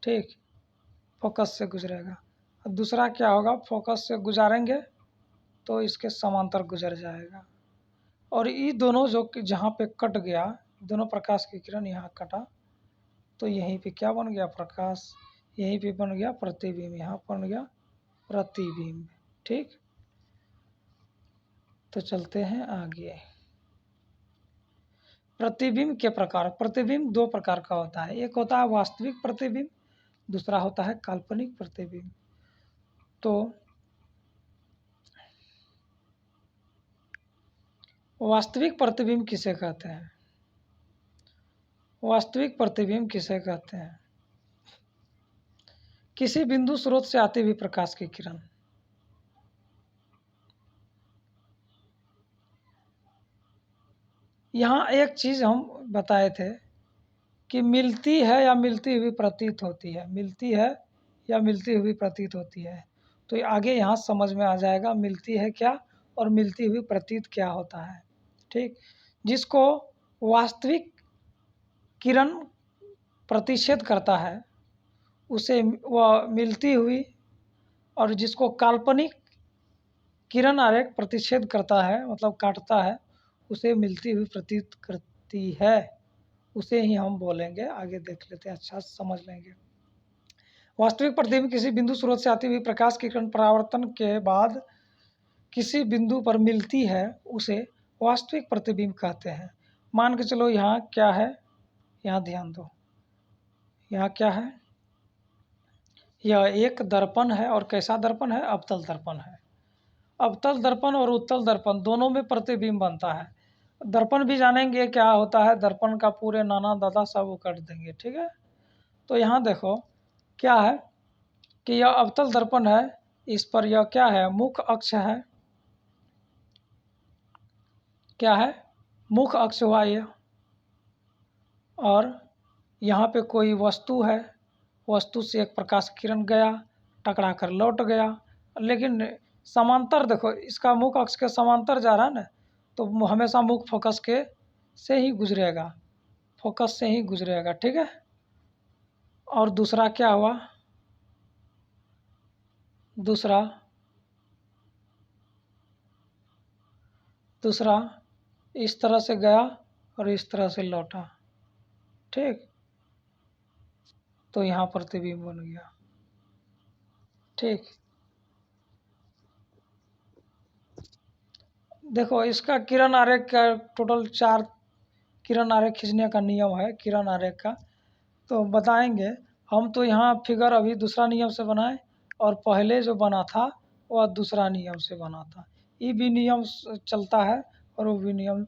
ठीक, फोकस से गुजरेगा। और दूसरा क्या होगा? फोकस से गुजारेंगे तो इसके समांतर गुजर जाएगा। और ये दोनों जो कि जहाँ पे कट गया, दोनों प्रकाश की किरण यहाँ कटा तो यहीं पे क्या बन गया? प्रकाश। यहीं पे बन गया प्रतिबिंब, यहाँ बन गया प्रतिबिंब। ठीक, तो चलते हैं आगे। प्रतिबिंब के प्रकार। प्रतिबिंब दो प्रकार का होता है, एक होता है वास्तविक प्रतिबिंब, दूसरा होता है काल्पनिक प्रतिबिंब। तो वास्तविक प्रतिबिंब किसे कहते हैं? वास्तविक प्रतिबिंब किसे कहते हैं? किसी बिंदु स्रोत से आती हुई प्रकाश की किरण। यहाँ एक चीज हम बताए थे कि मिलती है या मिलती हुई प्रतीत होती है, मिलती है या मिलती हुई प्रतीत होती है। तो आगे यहाँ समझ में आ जाएगा मिलती है क्या और मिलती हुई प्रतीत क्या होता है। ठीक, जिसको वास्तविक किरण प्रतिच्छेद करता है उसे वह मिलती हुई, और जिसको काल्पनिक किरण आरेख प्रतिच्छेद करता है मतलब काटता है उसे मिलती हुई प्रतीत करती है, उसे ही हम बोलेंगे। आगे देख लेते हैं, अच्छा समझ लेंगे। वास्तविक प्रतिबिंब किसी बिंदु स्रोत से आती हुई प्रकाश की किरण परावर्तन के बाद किसी बिंदु पर मिलती है उसे वास्तविक प्रतिबिंब कहते हैं। मान के चलो यहाँ क्या है, यहाँ ध्यान दो, यहाँ क्या है? यह एक दर्पण है और कैसा दर्पण है? अवतल दर्पण है। अवतल दर्पण और उत्तल दर्पण दोनों में प्रतिबिंब बनता है। दर्पण भी जानेंगे क्या होता है, दर्पण का पूरे नाना दादा सब वो कर देंगे। ठीक है, तो यहाँ देखो क्या है कि यह अवतल दर्पण है, इस पर यह क्या है? मुख अक्ष है। क्या है? मुख अक्ष हुआ ये, और यहाँ पे कोई वस्तु है, वस्तु से एक प्रकाश किरण गया, टकरा कर लौट गया, लेकिन समांतर देखो इसका मुख अक्ष के समांतर जा रहा है ना, तो हमेशा मुख फोकस के से ही गुजरेगा, फोकस से ही गुजरेगा। ठीक है, और दूसरा क्या हुआ? दूसरा दूसरा इस तरह से गया और इस तरह से लौटा, ठीक। तो यहाँ प्रतिबिंब बन गया, ठीक। देखो इसका किरण आरेख का टोटल 4 किरण आरेख खींचने का नियम है किरण आरेख का, तो बताएंगे हम। तो यहाँ फिगर अभी दूसरा नियम से बनाए और पहले जो बना था वह दूसरा नियम से बना था। ये भी नियम चलता है और वो भी नियम,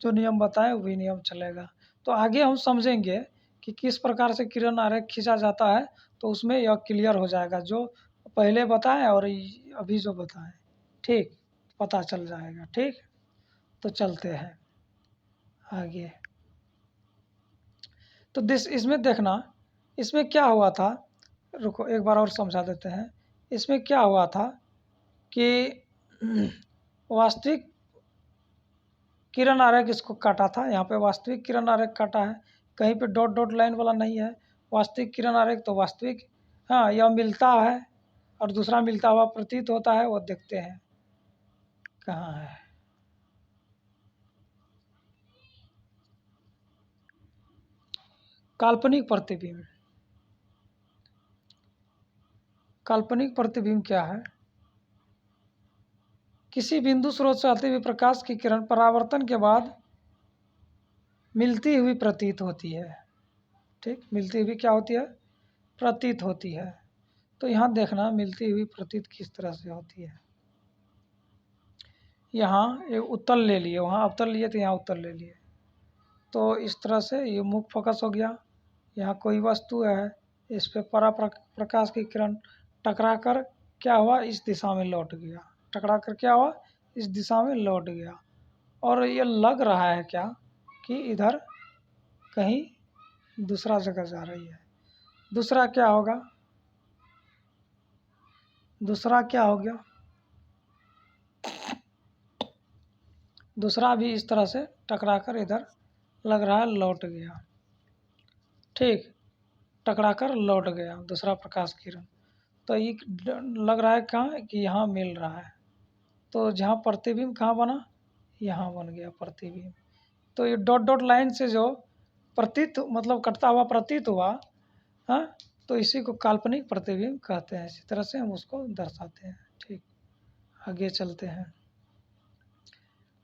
जो नियम बताए वो भी नियम चलेगा। तो आगे हम समझेंगे कि किस प्रकार से किरण आरेख खींचा जाता है, तो उसमें यह क्लियर हो जाएगा जो पहले बताएं और अभी जो बताएं, ठीक, पता चल जाएगा, ठीक। तो चलते हैं आगे। तो इसमें देखना, इसमें क्या हुआ था, रुको एक बार और समझा देते हैं। इसमें क्या हुआ था कि वास्तविक किरण आरेख इसको काटा था, यहाँ पे वास्तविक किरण आरेख काटा है, कहीं पे डॉट डॉट लाइन वाला नहीं है। वास्तविक किरण आरेख तो वास्तविक, हाँ, यह मिलता है और दूसरा मिलता हुआ प्रतीत होता है, वो देखते हैं कहाँ है। काल्पनिक प्रतिबिंब, काल्पनिक प्रतिबिंब क्या है? किसी बिंदु स्रोत से आती हुई प्रकाश की किरण परावर्तन के बाद मिलती हुई प्रतीत होती है, ठीक। मिलती हुई क्या होती है? प्रतीत होती है। तो यहाँ देखना मिलती हुई प्रतीत किस तरह से होती है। यहाँ एक उत्तल ले लिए, वहाँ अवतल लिए, तो यहाँ उत्तल ले लिए। तो इस तरह से ये मुख्य फोकस हो गया। यहाँ कोई वस्तु है, इस पे प्रकाश की किरण टकरा कर क्या हुआ, इस दिशा में लौट गया। टकरा कर क्या हुआ, इस दिशा में लौट गया। और ये लग रहा है क्या कि इधर कहीं दूसरा जगह जा रही है। दूसरा क्या होगा, दूसरा क्या हो गया, दूसरा भी इस तरह से टकरा कर इधर लग रहा है लौट गया, ठीक। टकरा कर लौट गया दूसरा प्रकाश किरण। तो एक लग रहा है कहाँ कि यहाँ मिल रहा है। तो जहाँ प्रतिबिंब कहाँ बना, यहाँ बन गया प्रतिबिंब। तो ये डॉट डॉट लाइन से जो प्रतीत, मतलब कटता हुआ प्रतीत हुआ, हाँ, तो इसी को काल्पनिक प्रतिबिंब कहते हैं। इसी तरह से हम उसको दर्शाते हैं, ठीक। आगे चलते हैं।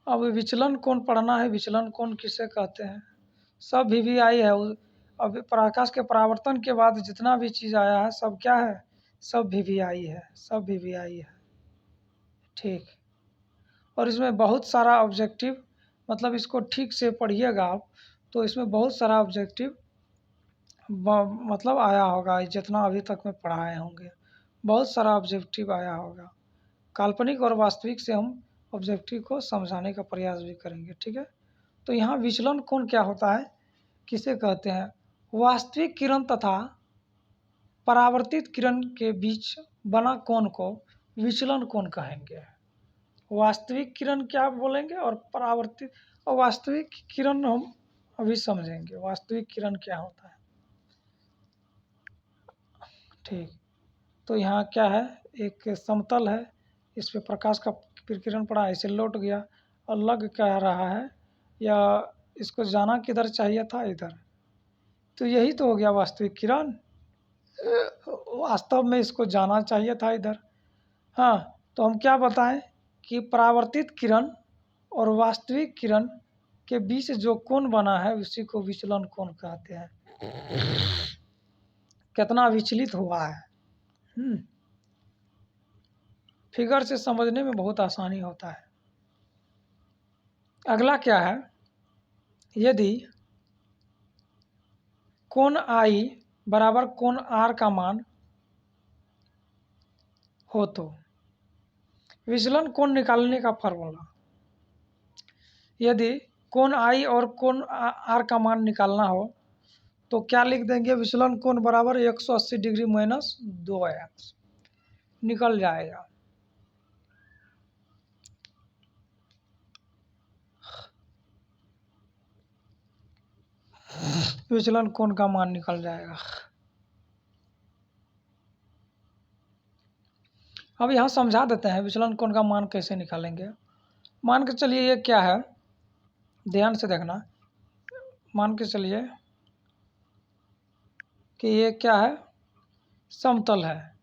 अब विचलन कोण पढ़ना है। विचलन कोण किसे कहते हैं? सब वीवीआई है। अब प्रकाश के परावर्तन के बाद जितना भी चीज़ आया है सब क्या है, सब वीवीआई है, सब वीवीआई है, ठीक। और इसमें बहुत सारा ऑब्जेक्टिव, मतलब इसको ठीक से पढ़िएगा आप, तो इसमें बहुत सारा ऑब्जेक्टिव मतलब आया होगा, जितना अभी तक में पढ़ाए होंगे बहुत सारा ऑब्जेक्टिव आया होगा। काल्पनिक और वास्तविक से हम ऑब्जेक्टिव को समझाने का प्रयास भी करेंगे, ठीक है। तो यहाँ विचलन कोण क्या होता है, किसे कहते हैं? वास्तविक किरण तथा परावर्तित किरण के बीच बना कोण को विचलन कोण कहेंगे। वास्तविक किरण क्या बोलेंगे और परावर्तित, और वास्तविक किरण हम अभी समझेंगे वास्तविक किरण क्या होता है, ठीक। तो यहाँ क्या है, एक समतल है, इस पे प्रकाश का विकिरण पड़ा, ऐसे लौट गया और लग क्या रहा है, या इसको जाना किधर चाहिए था, इधर। तो यही तो हो गया वास्तविक किरण। वास्तव में इसको जाना चाहिए था इधर। हाँ, तो हम क्या बताएं कि परावर्तित किरण और वास्तविक किरण के बीच जो कोण बना है उसी को विचलन कोण कहते हैं। कितना विचलित हुआ है, फिगर से समझने में बहुत आसानी होता है। अगला क्या है, यदि कोण आई बराबर कोण आर का मान हो तो विचलन कोण निकालने का फॉर्मूला, यदि कोण आई और कोण आर का मान निकालना हो तो क्या लिख देंगे, विचलन कोण बराबर 180 डिग्री माइनस 2x निकल जाएगा। विचलन कोण का मान निकल जाएगा। अब यहाँ समझा देते हैं विचलन कोण का मान कैसे निकालेंगे। मान के चलिए ये क्या है, ध्यान से देखना। मान के चलिए कि ये क्या है, समतल है।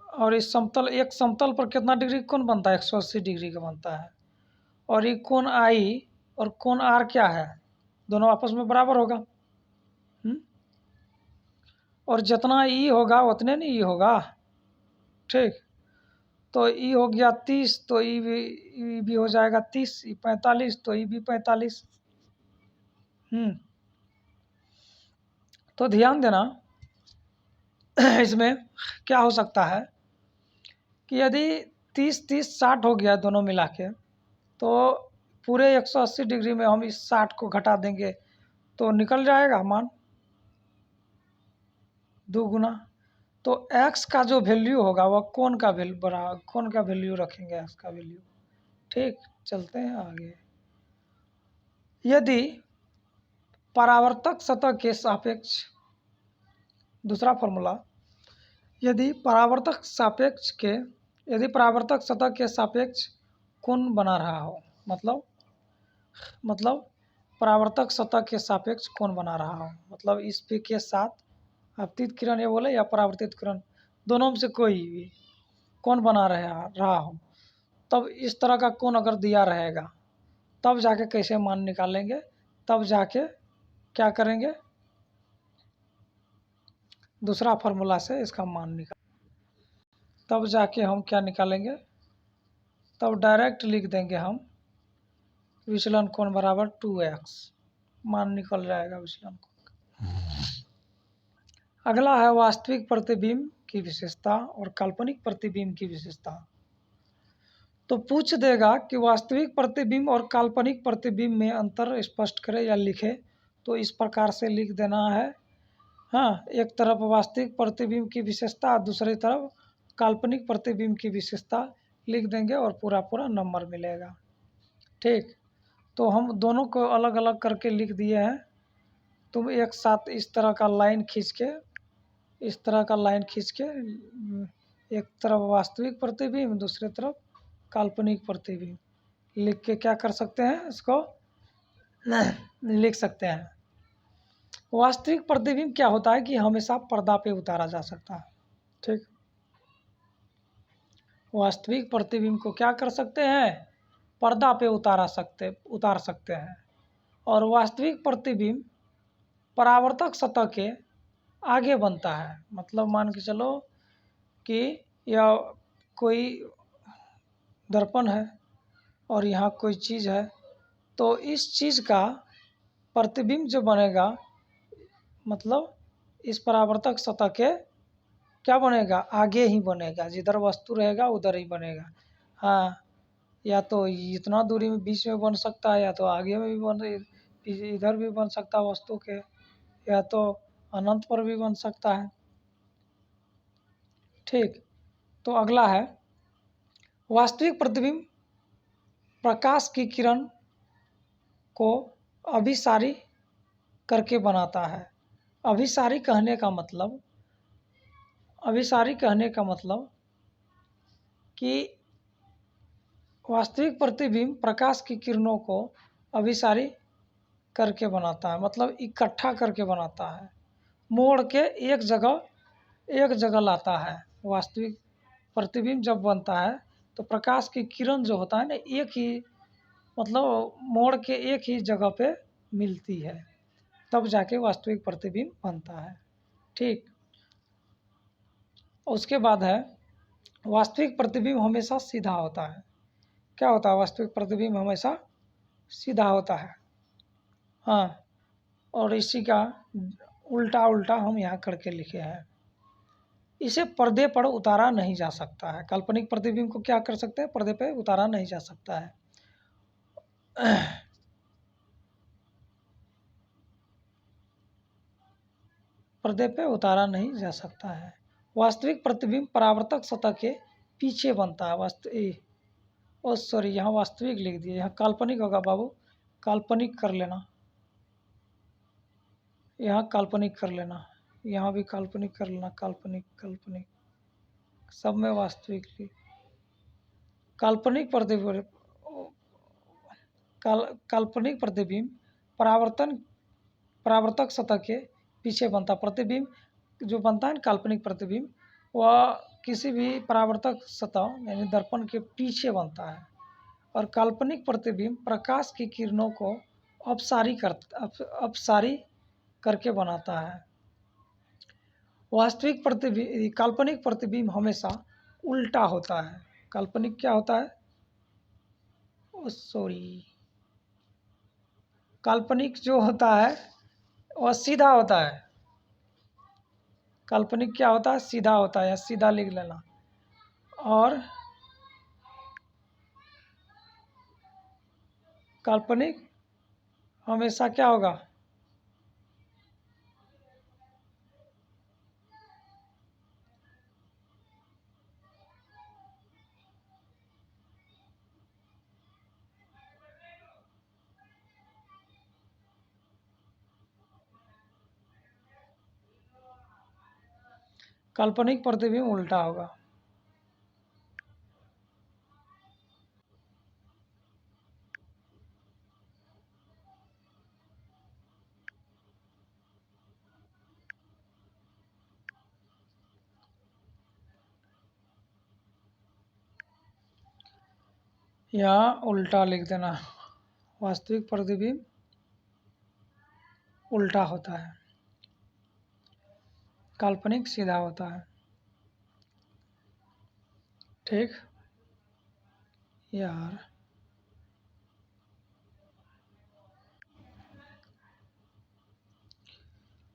और इस समतल, एक समतल पर कितना डिग्री कोण बनता है, 180 डिग्री का बनता है। और ये कोण आई और कोण आर क्या है, दोनों आपस में बराबर होगा। और जितना ई होगा उतने नहीं ई होगा, ठीक। तो ई हो गया 30, तो ई भी हो जाएगा 30, ई 45, तो ई भी 45। तो ध्यान देना इसमें क्या हो सकता है कि यदि 30-30 60 हो गया दोनों मिला के, तो पूरे 180 डिग्री में हम इस 60 को घटा देंगे तो निकल जाएगा मान 2 गुना। तो x का जो वैल्यू होगा वह कोण का वैल्यू रखेंगे, x का वैल्यू, ठीक। चलते हैं आगे। यदि परावर्तक सतह के सापेक्ष, दूसरा फॉर्मूला, यदि परावर्तक सतह के सापेक्ष कोण बना रहा हो, मतलब परावर्तक सतह के सापेक्ष कोण बना रहा हो, मतलब इस पे के साथ आपतित किरण ये बोले या परावर्तित किरण, दोनों में से कोई भी कोण बना रहा हो, तब इस तरह का कोण अगर दिया रहेगा तब जाके कैसे मान निकालेंगे, तब जाके क्या करेंगे, दूसरा फार्मूला से इसका मान निकाल, तब जाके हम क्या निकालेंगे, तब डायरेक्ट लिख देंगे हम विचलन कोण बराबर 2x, मान निकल जाएगा विचलन कोण। अगला है वास्तविक प्रतिबिंब की विशेषता और काल्पनिक प्रतिबिंब की विशेषता। तो पूछ देगा कि वास्तविक प्रतिबिंब और काल्पनिक प्रतिबिंब में अंतर स्पष्ट करें या लिखे, तो इस प्रकार से लिख देना है। हाँ, एक तरफ वास्तविक प्रतिबिंब की विशेषता, दूसरी तरफ काल्पनिक प्रतिबिंब की विशेषता लिख देंगे और पूरा पूरा नंबर मिलेगा, ठीक। तो हम दोनों को अलग अलग करके लिख दिए हैं। तुम एक साथ इस तरह का लाइन खींच के, एक तरफ वास्तविक प्रतिबिंब, दूसरी तरफ काल्पनिक प्रतिबिंब लिख के क्या कर सकते हैं, इसको लिख सकते हैं। वास्तविक प्रतिबिंब क्या होता है कि हमेशा पर्दा पे उतारा जा सकता है, ठीक। वास्तविक प्रतिबिंब को क्या कर सकते हैं, पर्दा पे उतार सकते हैं। और वास्तविक प्रतिबिंब परावर्तक सतह के आगे बनता है, मतलब मान के चलो कि यह कोई दर्पण है और यहाँ कोई चीज़ है, तो इस चीज़ का प्रतिबिंब जो बनेगा, मतलब इस परावर्तक सतह के क्या बनेगा, आगे ही बनेगा, जिधर वस्तु रहेगा उधर ही बनेगा। हाँ, या तो इतना दूरी में बीच में बन सकता है, या तो आगे में भी इधर भी बन सकता है वस्तु के, या तो अनंत पर भी बन सकता है, ठीक। तो अगला है वास्तविक प्रतिबिंब प्रकाश की किरण को अभिसारी करके बनाता है। अभिसारी कहने का मतलब कि वास्तविक प्रतिबिंब प्रकाश की किरणों को अभिसारी करके बनाता है, मतलब इकट्ठा करके बनाता है, मोड़ के एक जगह लाता है। वास्तविक प्रतिबिंब जब बनता है तो प्रकाश की किरण जो होता है ना, एक ही मतलब मोड़ के एक ही जगह पे मिलती है, तब जाके वास्तविक प्रतिबिंब बनता है, ठीक। उसके बाद है वास्तविक प्रतिबिंब हमेशा सीधा होता है। क्या होता है, वास्तविक प्रतिबिंब हमेशा सीधा होता है। हाँ, और इसी का उल्टा हम यहाँ करके लिखे हैं। इसे पर्दे पर उतारा नहीं जा सकता है। काल्पनिक प्रतिबिंब को क्या कर सकते हैं, पर्दे पे उतारा नहीं जा सकता है। पर्दे पे उतारा नहीं जा सकता है। वास्तविक प्रतिबिंब परावर्तक सतह के पीछे बनता है। सॉरी, यहाँ वास्तविक लिख दिए, यहाँ काल्पनिक होगा बाबू, काल्पनिक कर लेना, यहाँ काल्पनिक कर लेना, यहाँ भी काल्पनिक कर लेना, काल्पनिक सब में वास्तविक काल्पनिक प्रतिबिंब काल्पनिक प्रतिबिंब परावर्तक सतह के पीछे बनता। प्रतिबिंब जो बनता है काल्पनिक प्रतिबिंब, वह किसी भी परावर्तक सतह यानी दर्पण के पीछे बनता है। और काल्पनिक प्रतिबिंब प्रकाश की किरणों को अपसारी करके बनाता है। वास्तविक काल्पनिक प्रतिबिंब हमेशा उल्टा होता है। काल्पनिक क्या होता है? काल्पनिक जो होता है वह सीधा होता है। काल्पनिक क्या होता है? सीधा होता है, या सीधा लिख लेना। और काल्पनिक हमेशा क्या होगा? काल्पनिक प्रतिबिंब उल्टा होगा। यहाँ उल्टा लिख देना। वास्तविक प्रतिबिंब उल्टा होता है, काल्पनिक सीधा होता है। ठीक यार,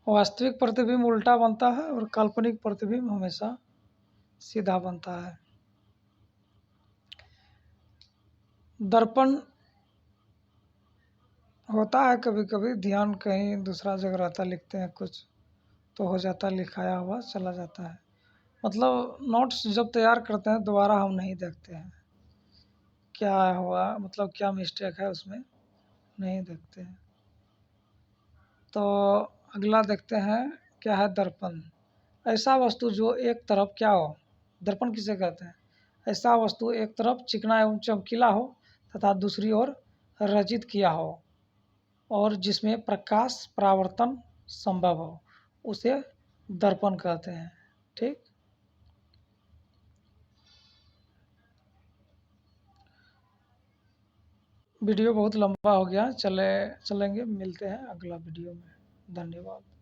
वास्तविक प्रतिबिंब उल्टा बनता है और काल्पनिक प्रतिबिंब हमेशा सीधा बनता है। दर्पण होता है कभी कभी ध्यान कहीं दूसरा जगह रहता, लिखते हैं कुछ तो हो जाता है, लिखाया हुआ चला जाता है। मतलब नोट्स जब तैयार करते हैं दोबारा हम नहीं देखते हैं क्या हुआ, मतलब क्या मिस्टेक है उसमें, नहीं देखते हैं। तो अगला देखते हैं क्या है? दर्पण। ऐसा वस्तु जो एक तरफ क्या हो, दर्पण किसे कहते हैं? ऐसा वस्तु एक तरफ चिकना एवं चमकीला हो तथा दूसरी ओर रचित किया हो और जिसमें प्रकाश परावर्तन संभव हो, उसे दर्पण कहते हैं। ठीक, वीडियो बहुत लंबा हो गया, चलेंगे, मिलते हैं अगला वीडियो में। धन्यवाद।